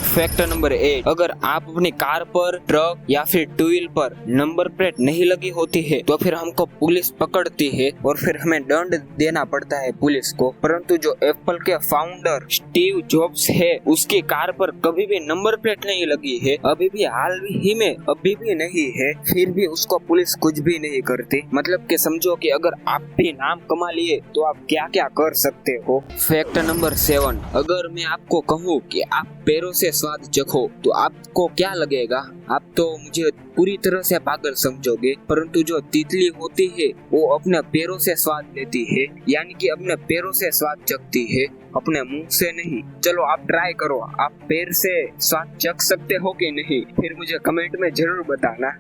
Fact number 8, अगर आप अपनी कार पर, ट्रक या फिर टू व्हील पर नंबर प्लेट नहीं लगी होती है तो फिर हमको पुलिस पकड़ती है और फिर हमें दंड देना पड़ता है पुलिस को। परंतु जो एप्पल के फाउंडर स्टीव जॉब्स है उसकी कार पर कभी भी नंबर प्लेट नहीं लगी है, अभी भी हाल ही में अभी भी नहीं है, फिर भी उसको पुलिस कुछ भी नहीं करती। मतलब कि समझो कि अगर आप भी नाम कमा लिए तो आप क्या क्या कर सकते हो। फैक्ट नंबर 7, अगर मैं आपको कहूँ कि आप पैरों से स्वाद चखो तो आपको क्या लगेगा? आप तो मुझे पूरी तरह से पागल समझोगे, परंतु जो तितली होती है वो अपने पैरों से स्वाद लेती है, यानी कि अपने पैरों से स्वाद चखती है, अपने मुंह से नहीं। चलो आप ट्राई करो, आप पैर से स्वाद चख सकते हो कि नहीं, फिर मुझे कमेंट में जरूर बताना।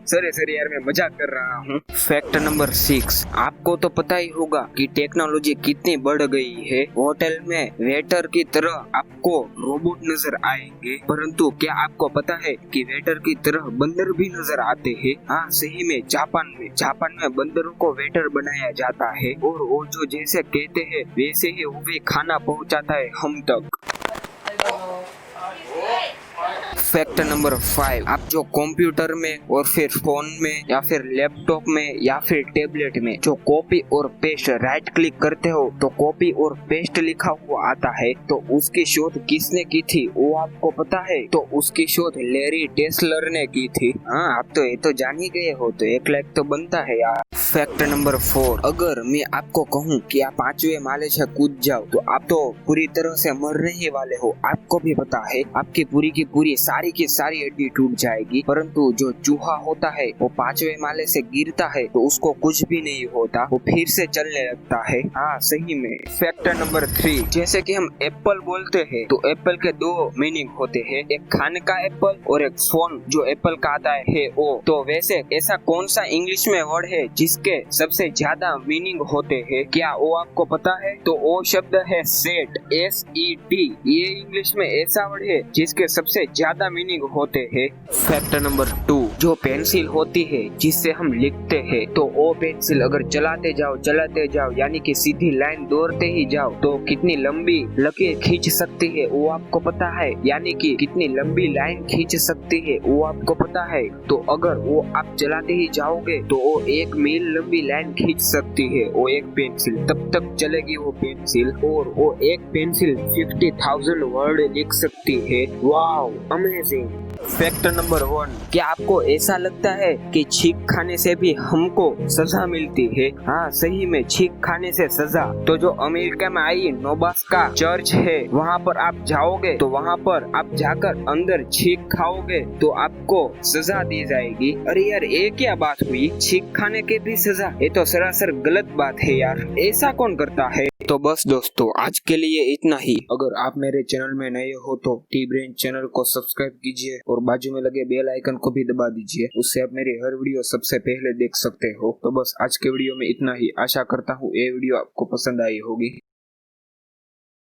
सर यार मैं मजाक कर रहा हूँ। फैक्ट नंबर 6, आपको तो पता ही होगा कि टेक्नोलॉजी कितनी बढ़ गई है। होटल में वेटर की तरह आपको रोबोट नजर आएंगे, परंतु क्या आपको पता है कि वेटर की तरह बंदर भी नजर आते हैं? हाँ सही में, जापान में बंदरों को वेटर बनाया जाता है और वो जो जैसे कहते हैं वैसे ही वो भी खाना पहुँचाता है हम तक। फैक्ट नंबर 5, आप जो कंप्यूटर में और फिर फोन में या फिर लैपटॉप में या फिर टेबलेट में जो कॉपी और पेस्ट राइट क्लिक करते हो तो कॉपी और पेस्ट लिखा हुआ आता है, तो उसकी शोध किसने की थी वो आपको पता है? तो उसकी शोध लैरी टेस्लर ने की थी। हाँ आप तो ये तो जान ही गए हो, तो 1 लाख तो बनता है यार। फैक्ट नंबर 4, अगर मैं आपको कहूँ कि आप 5वें माले से कूद जाओ तो आप तो पूरी तरह से मरने ही वाले हो। आपको भी पता है आपकी पूरी की पूरी सारी की सारी हड्डी टूट जाएगी, परंतु जो चूहा होता है वो 5वें माले से गिरता है तो उसको कुछ भी नहीं होता, वो फिर से चलने लगता है। हाँ सही में। फैक्ट नंबर 3, जैसे कि हम एप्पल बोलते हैं तो एप्पल के 2 मीनिंग होते हैं, एक खाने का एप्पल और एक फोन जो एप्पल का आता है वो। तो वैसे ऐसा कौन सा इंग्लिश में वर्ड है जिसके सबसे ज्यादा मीनिंग होते हैं? क्या वो आपको पता है? तो वो शब्द है सेट, SET। ये इंग्लिश में ऐसा वर्ड है जिसके सबसे ज्यादा मीनिंग होते हैं। फैक्ट नंबर 2, जो पेंसिल होती है जिससे हम लिखते हैं तो वो पेंसिल अगर चलाते जाओ यानी कि सीधी लाइन दौड़ते ही जाओ तो कितनी लंबी लकीर खींच सकती है वो आपको पता है? यानी कि कितनी लंबी लाइन खींच सकती है वो आपको पता है? तो अगर वो आप चलाते ही जाओगे तो वो 1 मील लंबी लाइन खींच सकती है वो एक पेंसिल, तब तक चलेगी वो पेंसिल। और वो एक पेंसिल 50,000 वर्ड लिख सकती है। Wow amazing. फैक्ट नंबर 1, क्या आपको ऐसा लगता है कि छींक खाने से भी हमको सजा मिलती है? हाँ सही में, छींक खाने से सजा। तो जो अमेरिका में आई नोबास्का चर्च है वहाँ पर आप जाओगे तो वहाँ पर आप जाकर अंदर छींक खाओगे तो आपको सजा दी जाएगी। अरे यार ये क्या बात हुई, छींक खाने के भी सजा? ये तो सरासर गलत बात है यार, ऐसा कौन करता है? तो बस दोस्तों आज के लिए इतना ही। अगर आप मेरे चैनल में नए हो तो टी ब्रेन चैनल को सब्सक्राइब कीजिए और बाजू में लगे बेल आइकन को भी दबा दीजिए, उससे आप मेरी हर वीडियो सबसे पहले देख सकते हो। तो बस आज के वीडियो में इतना ही, आशा करता हूँ ये वीडियो आपको पसंद आई होगी।